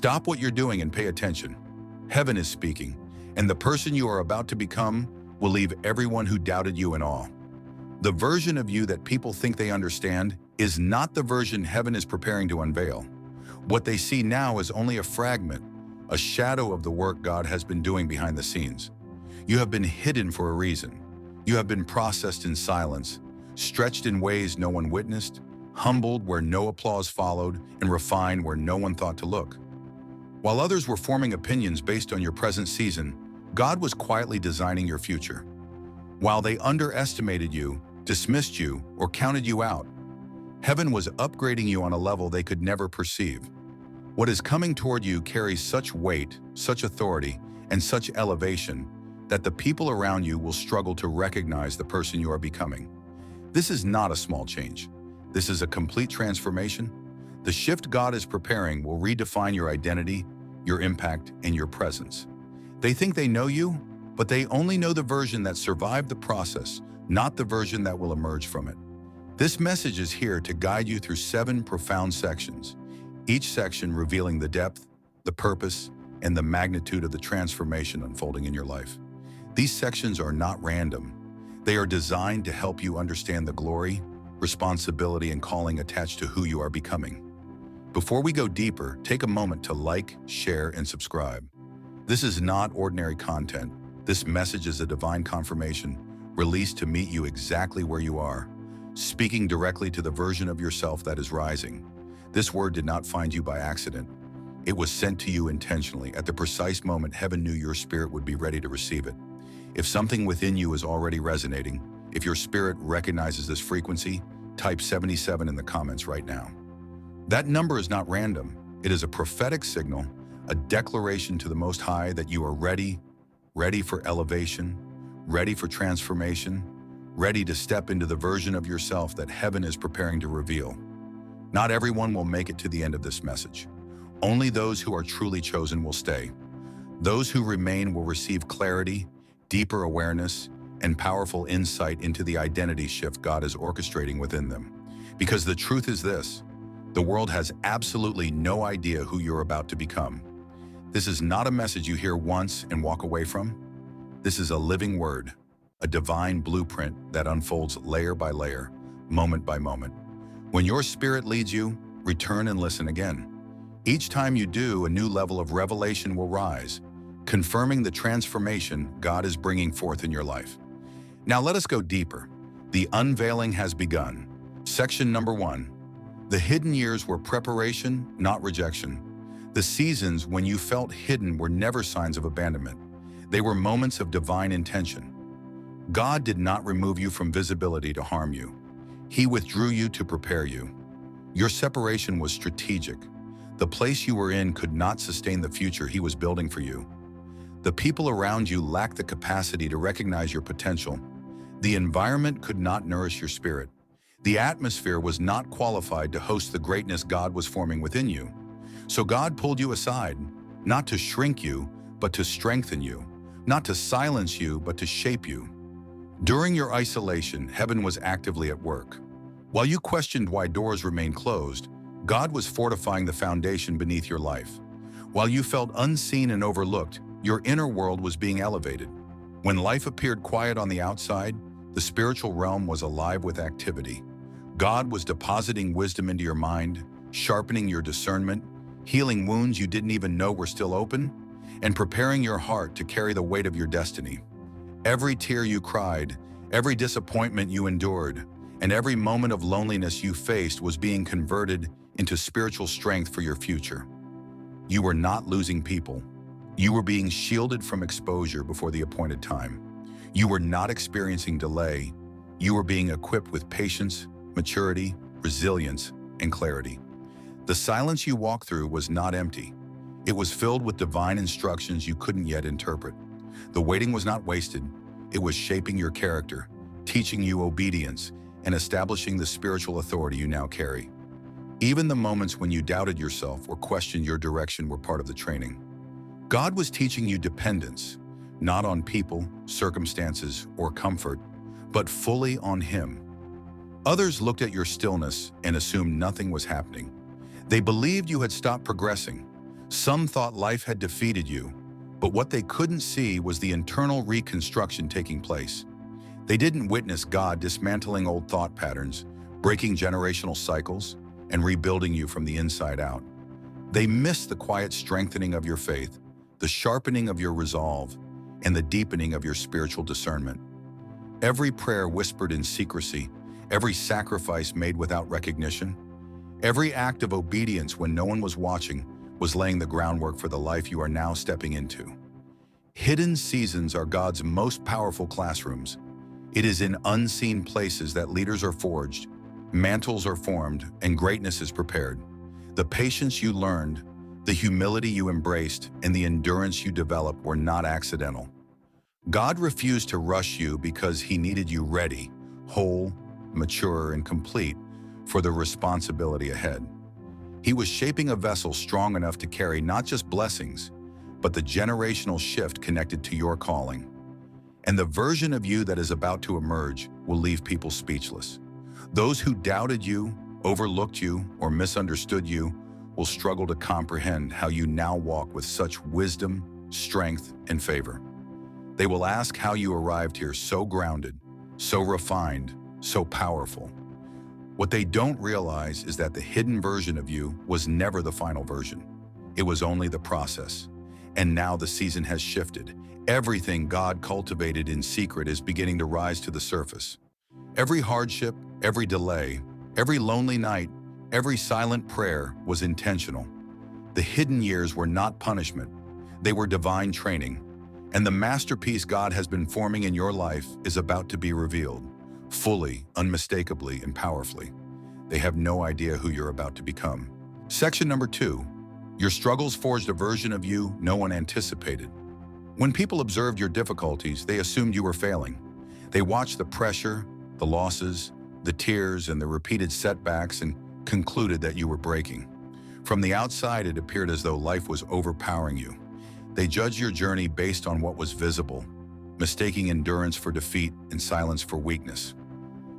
Stop what you're doing and pay attention. Heaven is speaking, and the person you are about to become will leave everyone who doubted you in awe. The version of you that people think they understand is not the version heaven is preparing to unveil. What they see now is only a fragment, a shadow of the work God has been doing behind the scenes. You have been hidden for a reason. You have been processed in silence, stretched in ways no one witnessed, humbled where no applause followed, and refined where no one thought to look. While others were forming opinions based on your present season, God was quietly designing your future. While they underestimated you, dismissed you, or counted you out, heaven was upgrading you on a level they could never perceive. What is coming toward you carries such weight, such authority, and such elevation that the people around you will struggle to recognize the person you are becoming. This is not a small change. This is a complete transformation. The shift God is preparing will redefine your identity, your impact, and your presence. They think they know you, but they only know the version that survived the process, not the version that will emerge from it. This message is here to guide you through 7 profound sections, each section revealing the depth, the purpose, and the magnitude of the transformation unfolding in your life. These sections are not random. They are designed to help you understand the glory, responsibility, and calling attached to who you are becoming. Before we go deeper, take a moment to like, share, and subscribe. This is not ordinary content. This message is a divine confirmation released to meet you exactly where you are, speaking directly to the version of yourself that is rising. This word did not find you by accident. It was sent to you intentionally at the precise moment heaven knew your spirit would be ready to receive it. If something within you is already resonating, if your spirit recognizes this frequency, type 77 in the comments right now. That number is not random. It is a prophetic signal, a declaration to the Most High that you are ready for elevation, ready for transformation, ready to step into the version of yourself that heaven is preparing to reveal. Not everyone will make it to the end of this message. Only those who are truly chosen will stay. Those who remain will receive clarity, deeper awareness, and powerful insight into the identity shift God is orchestrating within them. Because the truth is this, the world has absolutely no idea who you're about to become. This is not a message you hear once and walk away from. This is a living word, a divine blueprint that unfolds layer by layer, moment by moment. When your spirit leads you, return and listen again. Each time you do, a new level of revelation will rise, confirming the transformation God is bringing forth in your life. Now let us go deeper. The unveiling has begun. Section number 1. The hidden years were preparation, not rejection. The seasons when you felt hidden were never signs of abandonment. They were moments of divine intention. God did not remove you from visibility to harm you. He withdrew you to prepare you. Your separation was strategic. The place you were in could not sustain the future He was building for you. The people around you lacked the capacity to recognize your potential. The environment could not nourish your spirit. The atmosphere was not qualified to host the greatness God was forming within you. So God pulled you aside, not to shrink you, but to strengthen you, not to silence you, but to shape you. During your isolation, heaven was actively at work. While you questioned why doors remained closed, God was fortifying the foundation beneath your life. While you felt unseen and overlooked, your inner world was being elevated. When life appeared quiet on the outside, the spiritual realm was alive with activity. God was depositing wisdom into your mind, sharpening your discernment, healing wounds you didn't even know were still open, and preparing your heart to carry the weight of your destiny. Every tear you cried, every disappointment you endured, and every moment of loneliness you faced was being converted into spiritual strength for your future. You were not losing people. You were being shielded from exposure before the appointed time. You were not experiencing delay. You were being equipped with patience, maturity, resilience, and clarity. The silence you walked through was not empty. It was filled with divine instructions you couldn't yet interpret. The waiting was not wasted. It was shaping your character, teaching you obedience, and establishing the spiritual authority you now carry. Even the moments when you doubted yourself or questioned your direction were part of the training. God was teaching you dependence, not on people, circumstances, or comfort, but fully on Him. Others looked at your stillness and assumed nothing was happening. They believed you had stopped progressing. Some thought life had defeated you, but what they couldn't see was the internal reconstruction taking place. They didn't witness God dismantling old thought patterns, breaking generational cycles, and rebuilding you from the inside out. They missed the quiet strengthening of your faith, the sharpening of your resolve, and the deepening of your spiritual discernment. Every prayer whispered in secrecy, every sacrifice made without recognition, every act of obedience when no one was watching was laying the groundwork for the life you are now stepping into. Hidden seasons are God's most powerful classrooms. It is in unseen places that leaders are forged, mantles are formed, and greatness is prepared. The patience you learned, the humility you embraced, and the endurance you developed were not accidental. God refused to rush you because He needed you ready, whole, mature, and complete for the responsibility ahead. He was shaping a vessel strong enough to carry not just blessings, but the generational shift connected to your calling. And the version of you that is about to emerge will leave people speechless. Those who doubted you, overlooked you, or misunderstood you will struggle to comprehend how you now walk with such wisdom, strength, and favor. They will ask how you arrived here so grounded, so refined, so powerful. What they don't realize is that the hidden version of you was never the final version. It was only the process. And now the season has shifted. Everything God cultivated in secret is beginning to rise to the surface. Every hardship, every delay, every lonely night, every silent prayer was intentional. The hidden years were not punishment. They were divine training. And the masterpiece God has been forming in your life is about to be revealed, fully, unmistakably, and powerfully. They have no idea who you're about to become. Section number 2, your struggles forged a version of you no one anticipated. When people observed your difficulties, they assumed you were failing. They watched the pressure, the losses, the tears, and the repeated setbacks and concluded that you were breaking. From the outside, it appeared as though life was overpowering you. They judged your journey based on what was visible, mistaking endurance for defeat and silence for weakness.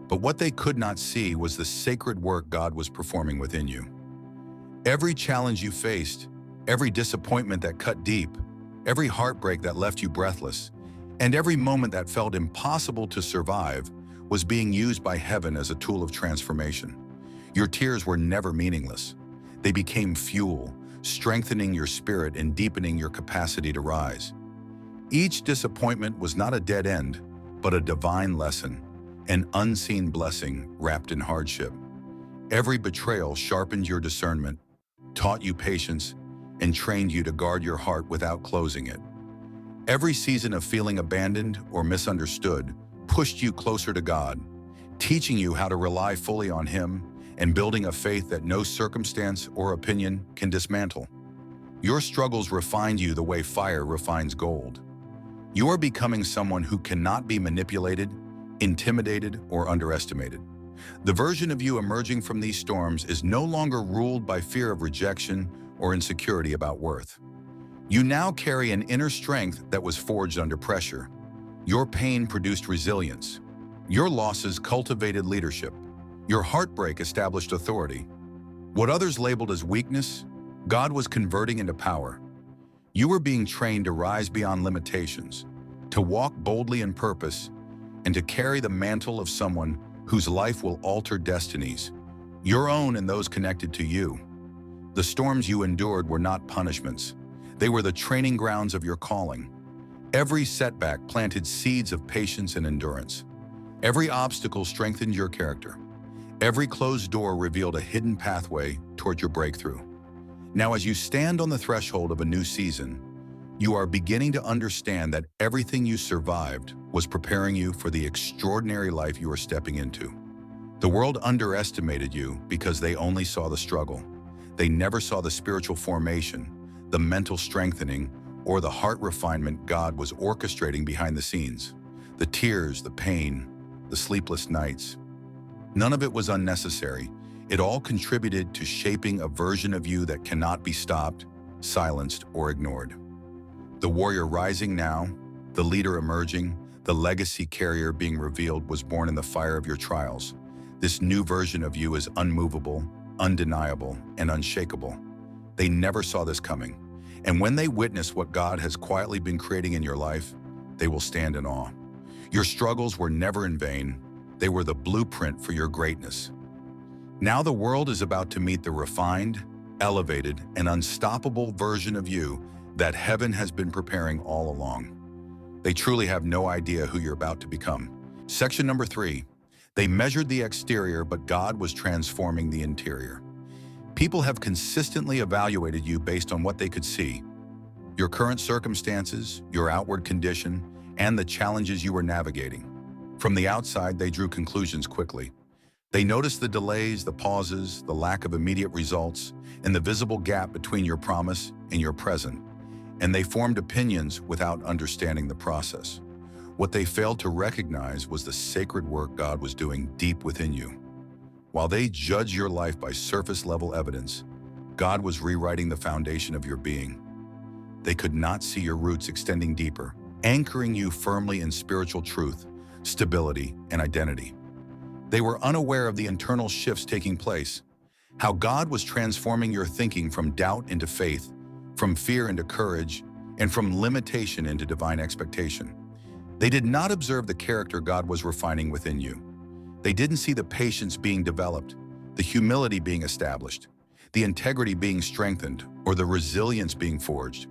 But what they could not see was the sacred work God was performing within you. Every challenge you faced, every disappointment that cut deep, every heartbreak that left you breathless, and every moment that felt impossible to survive was being used by heaven as a tool of transformation. Your tears were never meaningless. They became fuel, strengthening your spirit and deepening your capacity to rise. Each disappointment was not a dead end, but a divine lesson, an unseen blessing wrapped in hardship. Every betrayal sharpened your discernment, taught you patience, and trained you to guard your heart without closing it. Every season of feeling abandoned or misunderstood pushed you closer to God, teaching you how to rely fully on Him and building a faith that no circumstance or opinion can dismantle. Your struggles refined you the way fire refines gold. You are becoming someone who cannot be manipulated, intimidated, or underestimated. The version of you emerging from these storms is no longer ruled by fear of rejection or insecurity about worth. You now carry an inner strength that was forged under pressure. Your pain produced resilience. Your losses cultivated leadership. Your heartbreak established authority. What others labeled as weakness, God was converting into power. You were being trained to rise beyond limitations, to walk boldly in purpose, and to carry the mantle of someone whose life will alter destinies, your own and those connected to you. The storms you endured were not punishments. They were the training grounds of your calling. Every setback planted seeds of patience and endurance. Every obstacle strengthened your character. Every closed door revealed a hidden pathway toward your breakthrough. Now, as you stand on the threshold of a new season, you are beginning to understand that everything you survived was preparing you for the extraordinary life you are stepping into. The world underestimated you because they only saw the struggle. They never saw the spiritual formation, the mental strengthening, or the heart refinement God was orchestrating behind the scenes. The tears, the pain, the sleepless nights. None of it was unnecessary. It all contributed to shaping a version of you that cannot be stopped, silenced, or ignored. The warrior rising now, the leader emerging, the legacy carrier being revealed was born in the fire of your trials. This new version of you is unmovable, undeniable, and unshakable. They never saw this coming. And when they witness what God has quietly been creating in your life, they will stand in awe. Your struggles were never in vain. They were the blueprint for your greatness. Now the world is about to meet the refined, elevated, and unstoppable version of you that heaven has been preparing all along. They truly have no idea who you're about to become. Section number 3. They measured the exterior, but God was transforming the interior. People have consistently evaluated you based on what they could see. Your current circumstances, your outward condition, and the challenges you were navigating. From the outside, they drew conclusions quickly. They noticed the delays, the pauses, the lack of immediate results, and the visible gap between your promise and your present. And they formed opinions without understanding the process. What they failed to recognize was the sacred work God was doing deep within you. While they judged your life by surface-level evidence, God was rewriting the foundation of your being. They could not see your roots extending deeper, anchoring you firmly in spiritual truth, stability, and identity. They were unaware of the internal shifts taking place, how God was transforming your thinking from doubt into faith, from fear into courage, and from limitation into divine expectation. They did not observe the character God was refining within you. They didn't see the patience being developed, the humility being established, the integrity being strengthened, or the resilience being forged,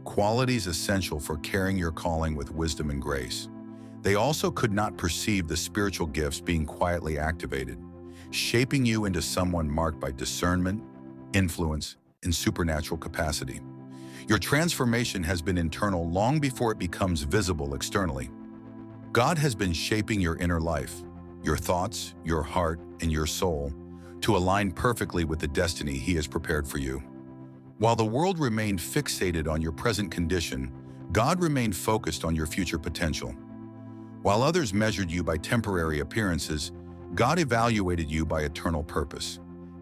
qualities essential for carrying your calling with wisdom and grace. They also could not perceive the spiritual gifts being quietly activated, shaping you into someone marked by discernment, influence, and supernatural capacity. Your transformation has been internal long before it becomes visible externally. God has been shaping your inner life, your thoughts, your heart, and your soul to align perfectly with the destiny He has prepared for you. While the world remained fixated on your present condition, God remained focused on your future potential. While others measured you by temporary appearances, God evaluated you by eternal purpose.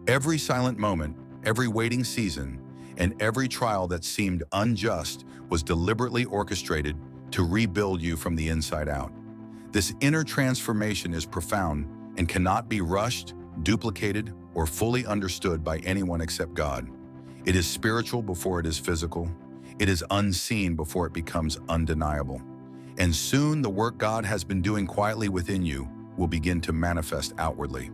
Every silent moment, every waiting season, and every trial that seemed unjust was deliberately orchestrated to rebuild you from the inside out. This inner transformation is profound and cannot be rushed, duplicated, or fully understood by anyone except God. It is spiritual before it is physical. It is unseen before it becomes undeniable. And soon the work God has been doing quietly within you will begin to manifest outwardly.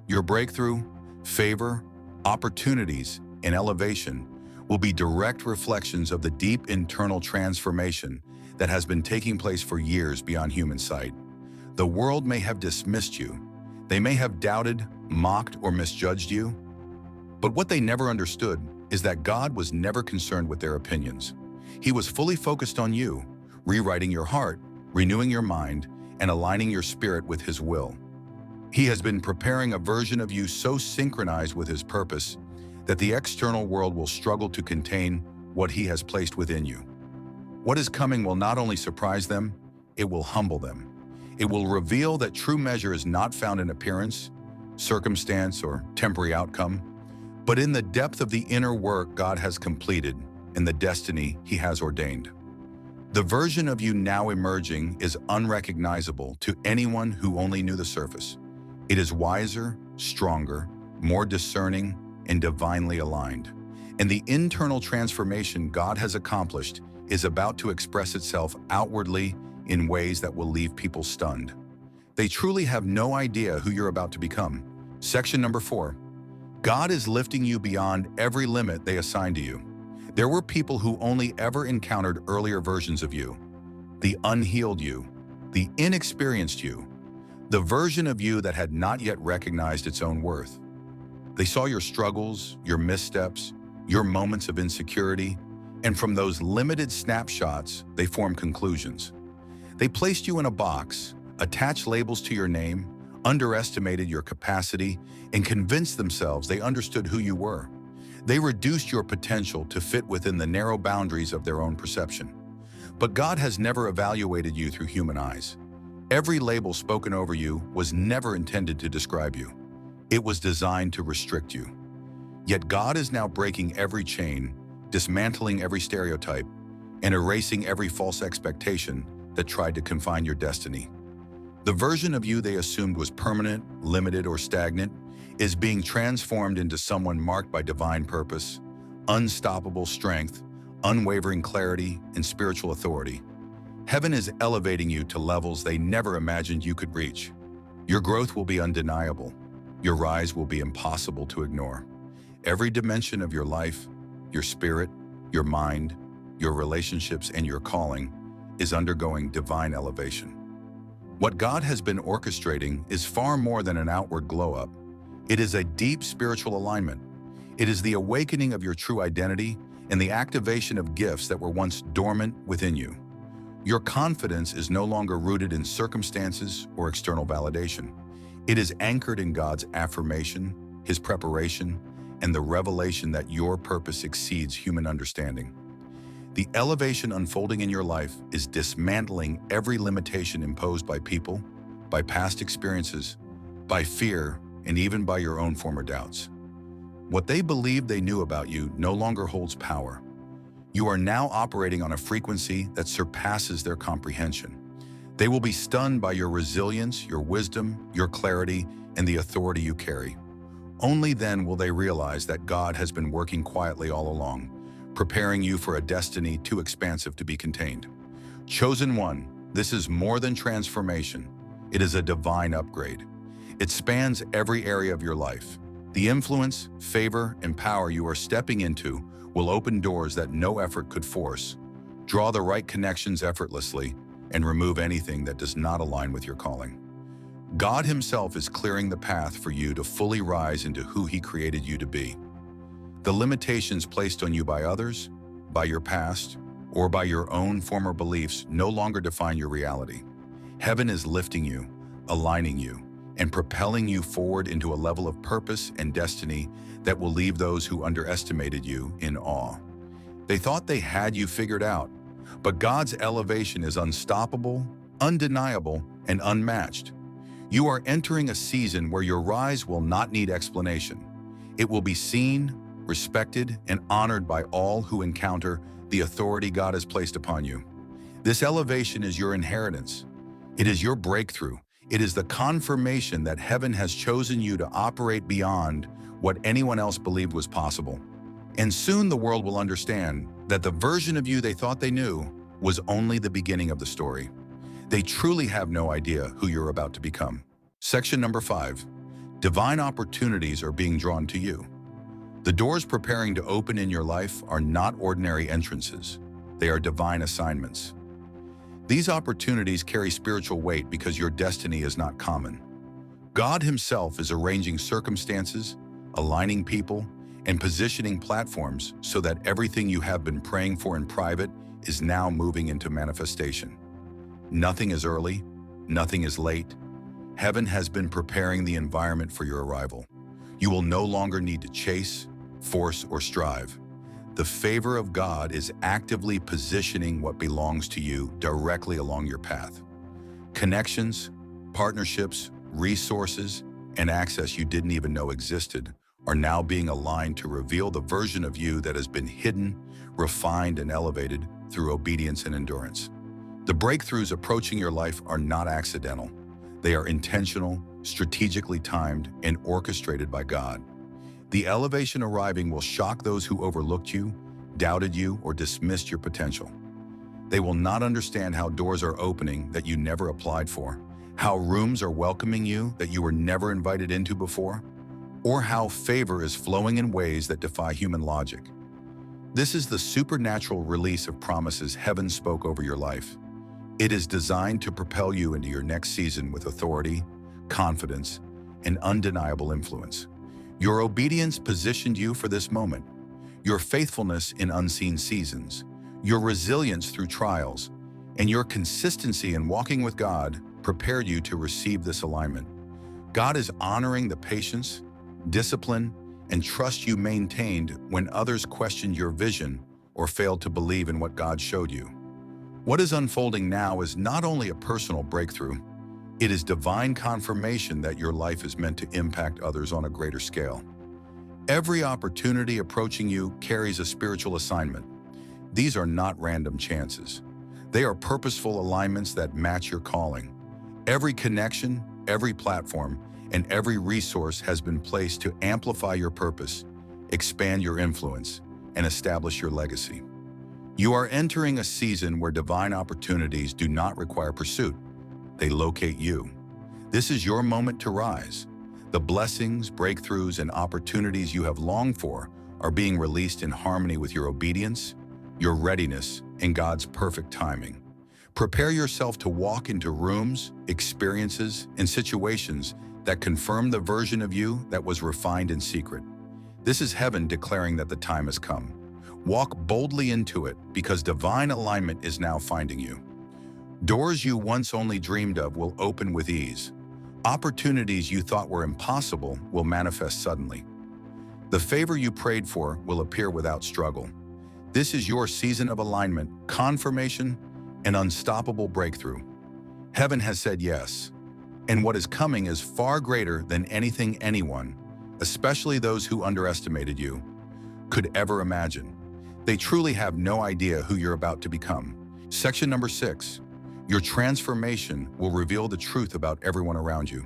Your breakthrough, favor, opportunities, and elevation will be direct reflections of the deep internal transformation that has been taking place for years beyond human sight. The world may have dismissed you. They may have doubted, mocked, or misjudged you. But what they never understood is that God was never concerned with their opinions. He was fully focused on you, rewriting your heart, renewing your mind, and aligning your spirit with His will. He has been preparing a version of you so synchronized with His purpose that the external world will struggle to contain what He has placed within you. What is coming will not only surprise them, it will humble them. It will reveal that true measure is not found in appearance, circumstance, or temporary outcome, but in the depth of the inner work God has completed and the destiny He has ordained. The version of you now emerging is unrecognizable to anyone who only knew the surface. It is wiser, stronger, more discerning, and divinely aligned. And the internal transformation God has accomplished is about to express itself outwardly in ways that will leave people stunned. They truly have no idea who you're about to become. Section number 4. God is lifting you beyond every limit they assigned to you. There were people who only ever encountered earlier versions of you, the unhealed you, the inexperienced you, the version of you that had not yet recognized its own worth. They saw your struggles, your missteps, your moments of insecurity, and from those limited snapshots, they formed conclusions. They placed you in a box, attached labels to your name, underestimated your capacity, and convinced themselves they understood who you were. They reduced your potential to fit within the narrow boundaries of their own perception. But God has never evaluated you through human eyes. Every label spoken over you was never intended to describe you. It was designed to restrict you. Yet God is now breaking every chain, dismantling every stereotype, and erasing every false expectation that tried to confine your destiny. The version of you they assumed was permanent, limited, or stagnant is being transformed into someone marked by divine purpose, unstoppable strength, unwavering clarity, and spiritual authority. Heaven is elevating you to levels they never imagined you could reach. Your growth will be undeniable. Your rise will be impossible to ignore. Every dimension of your life, your spirit, your mind, your relationships, and your calling is undergoing divine elevation. What God has been orchestrating is far more than an outward glow-up. It is a deep spiritual alignment. It is the awakening of your true identity and the activation of gifts that were once dormant within you. Your confidence is no longer rooted in circumstances or external validation. It is anchored in God's affirmation, His preparation, and the revelation that your purpose exceeds human understanding. The elevation unfolding in your life is dismantling every limitation imposed by people, by past experiences, by fear, and even by your own former doubts. What they believed they knew about you no longer holds power. You are now operating on a frequency that surpasses their comprehension. They will be stunned by your resilience, your wisdom, your clarity, and the authority you carry. Only then will they realize that God has been working quietly all along, preparing you for a destiny too expansive to be contained. Chosen one, this is more than transformation. It is a divine upgrade. It spans every area of your life. The influence, favor, and power you are stepping into will open doors that no effort could force, draw the right connections effortlessly, and remove anything that does not align with your calling. God Himself is clearing the path for you to fully rise into who He created you to be. The limitations placed on you by others, by your past, or by your own former beliefs no longer define your reality. Heaven is lifting you, aligning you, and propelling you forward into a level of purpose and destiny that will leave those who underestimated you in awe. They thought they had you figured out, but God's elevation is unstoppable, undeniable, and unmatched. You are entering a season where your rise will not need explanation. It will be seen, respected, and honored by all who encounter the authority God has placed upon you. This elevation is your inheritance. It is your breakthrough. It is the confirmation that heaven has chosen you to operate beyond what anyone else believed was possible. And soon the world will understand that the version of you they thought they knew was only the beginning of the story. They truly have no idea who you're about to become. Section number 5. Divine opportunities are being drawn to you. The doors preparing to open in your life are not ordinary entrances. They are divine assignments. These opportunities carry spiritual weight because your destiny is not common. God Himself is arranging circumstances, aligning people, and positioning platforms so that everything you have been praying for in private is now moving into manifestation. Nothing is early, nothing is late. Heaven has been preparing the environment for your arrival. You will no longer need to chase, force, or strive. The favor of God is actively positioning what belongs to you directly along your path. Connections, partnerships, resources, and access you didn't even know existed are now being aligned to reveal the version of you that has been hidden, refined, and elevated through obedience and endurance. The breakthroughs approaching your life are not accidental. They are intentional, strategically timed, and orchestrated by God. The elevation arriving will shock those who overlooked you, doubted you, or dismissed your potential. They will not understand how doors are opening that you never applied for, how rooms are welcoming you that you were never invited into before, or how favor is flowing in ways that defy human logic. This is the supernatural release of promises heaven spoke over your life. It is designed to propel you into your next season with authority, confidence, and undeniable influence. Your obedience positioned you for this moment. Your faithfulness in unseen seasons, your resilience through trials, and your consistency in walking with God prepared you to receive this alignment. God is honoring the patience, discipline, and trust you maintained when others questioned your vision or failed to believe in what God showed you. What is unfolding now is not only a personal breakthrough, it is divine confirmation that your life is meant to impact others on a greater scale. Every opportunity approaching you carries a spiritual assignment. These are not random chances. They are purposeful alignments that match your calling. Every connection, every platform, and every resource has been placed to amplify your purpose, expand your influence, and establish your legacy. You are entering a season where divine opportunities do not require pursuit. They locate you. This is your moment to rise. The blessings, breakthroughs, and opportunities you have longed for are being released in harmony with your obedience, your readiness, and God's perfect timing. Prepare yourself to walk into rooms, experiences, and situations that confirm the version of you that was refined in secret. This is heaven declaring that the time has come. Walk boldly into it because divine alignment is now finding you. Doors you once only dreamed of will open with ease. Opportunities you thought were impossible will manifest suddenly. The favor you prayed for will appear without struggle. This is your season of alignment, confirmation, and unstoppable breakthrough. Heaven has said yes, and what is coming is far greater than anything anyone, especially those who underestimated you, could ever imagine. They truly have no idea who you're about to become. Section number 6. Your transformation will reveal the truth about everyone around you.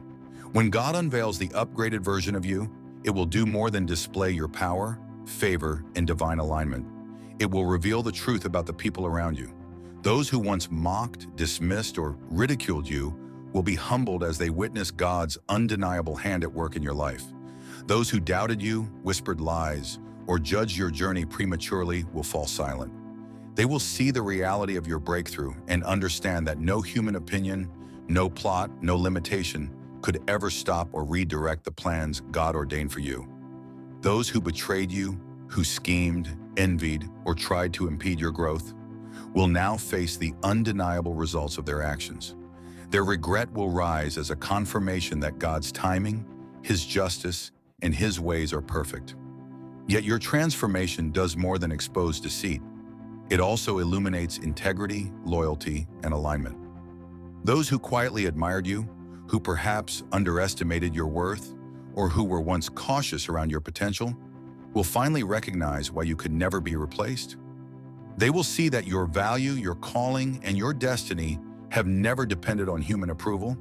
When God unveils the upgraded version of you, it will do more than display your power, favor, and divine alignment. It will reveal the truth about the people around you. Those who once mocked, dismissed, or ridiculed you will be humbled as they witness God's undeniable hand at work in your life. Those who doubted you, whispered lies, or judged your journey prematurely will fall silent. They will see the reality of your breakthrough and understand that no human opinion, no plot, no limitation could ever stop or redirect the plans God ordained for you. Those who betrayed you, who schemed, envied, or tried to impede your growth, will now face the undeniable results of their actions. Their regret will rise as a confirmation that God's timing, His justice, and His ways are perfect. Yet your transformation does more than expose deceit. It also illuminates integrity, loyalty, and alignment. Those who quietly admired you, who perhaps underestimated your worth, or who were once cautious around your potential, will finally recognize why you could never be replaced. They will see that your value, your calling, and your destiny have never depended on human approval.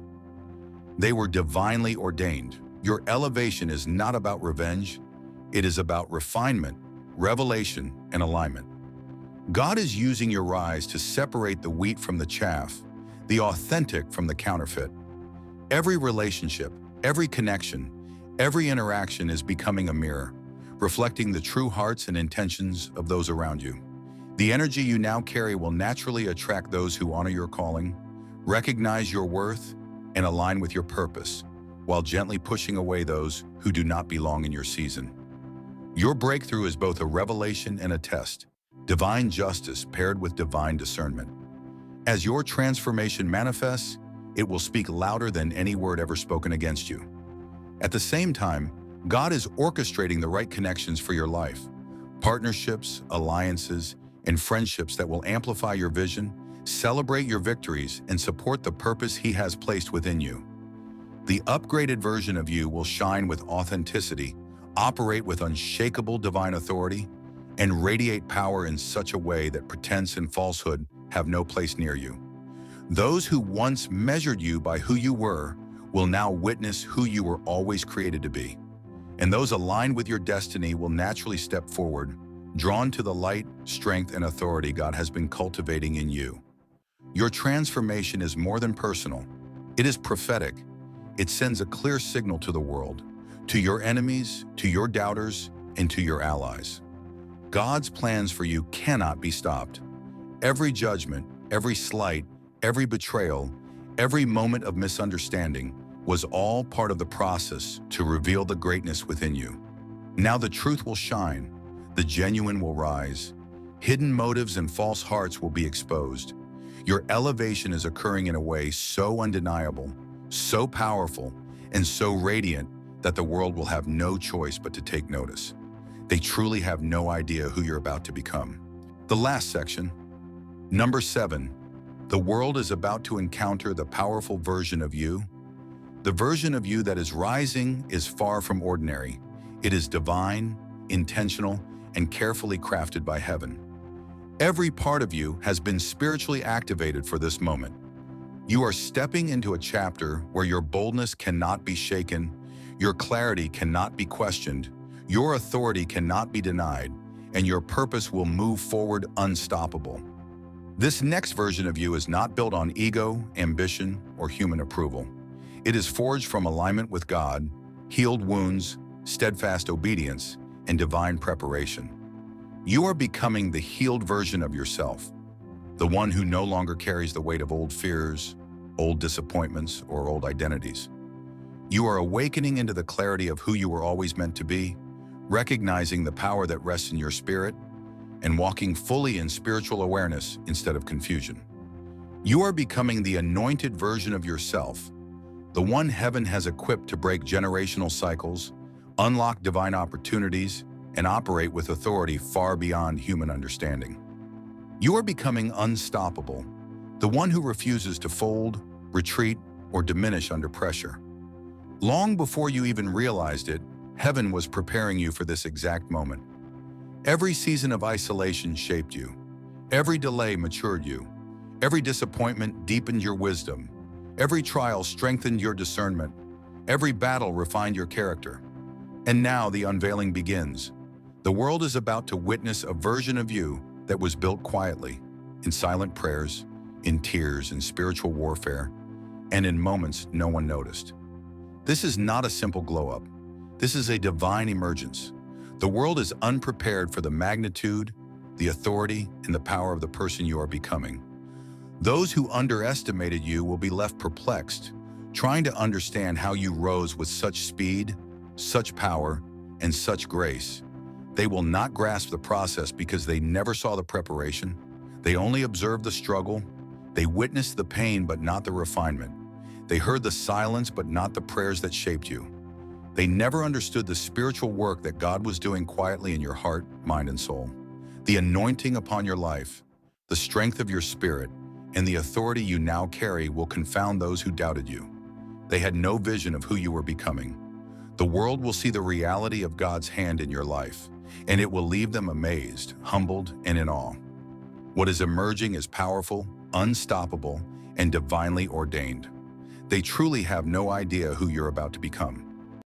They were divinely ordained. Your elevation is not about revenge. It is about refinement, revelation, and alignment. God is using your rise to separate the wheat from the chaff, the authentic from the counterfeit. Every relationship, every connection, every interaction is becoming a mirror, reflecting the true hearts and intentions of those around you. The energy you now carry will naturally attract those who honor your calling, recognize your worth, and align with your purpose, while gently pushing away those who do not belong in your season. Your breakthrough is both a revelation and a test, divine justice paired with divine discernment. As your transformation manifests, it will speak louder than any word ever spoken against you. At the same time, God is orchestrating the right connections for your life, partnerships, alliances, and friendships that will amplify your vision, celebrate your victories, and support the purpose He has placed within you. The upgraded version of you will shine with authenticity, operate with unshakable divine authority, and radiate power in such a way that pretense and falsehood have no place near you. Those who once measured you by who you were will now witness who you were always created to be. And those aligned with your destiny will naturally step forward, drawn to the light, strength, and authority God has been cultivating in you. Your transformation is more than personal. It is prophetic. It sends a clear signal to the world, to your enemies, to your doubters, and to your allies. God's plans for you cannot be stopped. Every judgment, every slight, every betrayal, every moment of misunderstanding was all part of the process to reveal the greatness within you. Now the truth will shine, the genuine will rise, hidden motives and false hearts will be exposed. Your elevation is occurring in a way so undeniable, so powerful, and so radiant that the world will have no choice but to take notice. They truly have no idea who you're about to become. The last section, number 7, the world is about to encounter the powerful version of you. The version of you that is rising is far from ordinary. It is divine, intentional, and carefully crafted by heaven. Every part of you has been spiritually activated for this moment. You are stepping into a chapter where your boldness cannot be shaken, your clarity cannot be questioned, your authority cannot be denied, and your purpose will move forward unstoppable. This next version of you is not built on ego, ambition, or human approval. It is forged from alignment with God, healed wounds, steadfast obedience, and divine preparation. You are becoming the healed version of yourself, the one who no longer carries the weight of old fears, old disappointments, or old identities. You are awakening into the clarity of who you were always meant to be, recognizing the power that rests in your spirit, and walking fully in spiritual awareness instead of confusion. You are becoming the anointed version of yourself, the one heaven has equipped to break generational cycles, unlock divine opportunities, and operate with authority far beyond human understanding. You are becoming unstoppable, the one who refuses to fold, retreat, or diminish under pressure. Long before you even realized it, heaven was preparing you for this exact moment. Every season of isolation shaped you. Every delay matured you. Every disappointment deepened your wisdom. Every trial strengthened your discernment. Every battle refined your character. And now the unveiling begins. The world is about to witness a version of you that was built quietly, in silent prayers, in tears, in spiritual warfare, and in moments no one noticed. This is not a simple glow-up. This is a divine emergence. The world is unprepared for the magnitude, the authority, and the power of the person you are becoming. Those who underestimated you will be left perplexed, trying to understand how you rose with such speed, such power, and such grace. They will not grasp the process because they never saw the preparation. They only observed the struggle. They witnessed the pain but not the refinement. They heard the silence but not the prayers that shaped you. They never understood the spiritual work that God was doing quietly in your heart, mind, and soul. The anointing upon your life, the strength of your spirit, and the authority you now carry will confound those who doubted you. They had no vision of who you were becoming. The world will see the reality of God's hand in your life, and it will leave them amazed, humbled, and in awe. What is emerging is powerful, unstoppable, and divinely ordained. They truly have no idea who you're about to become.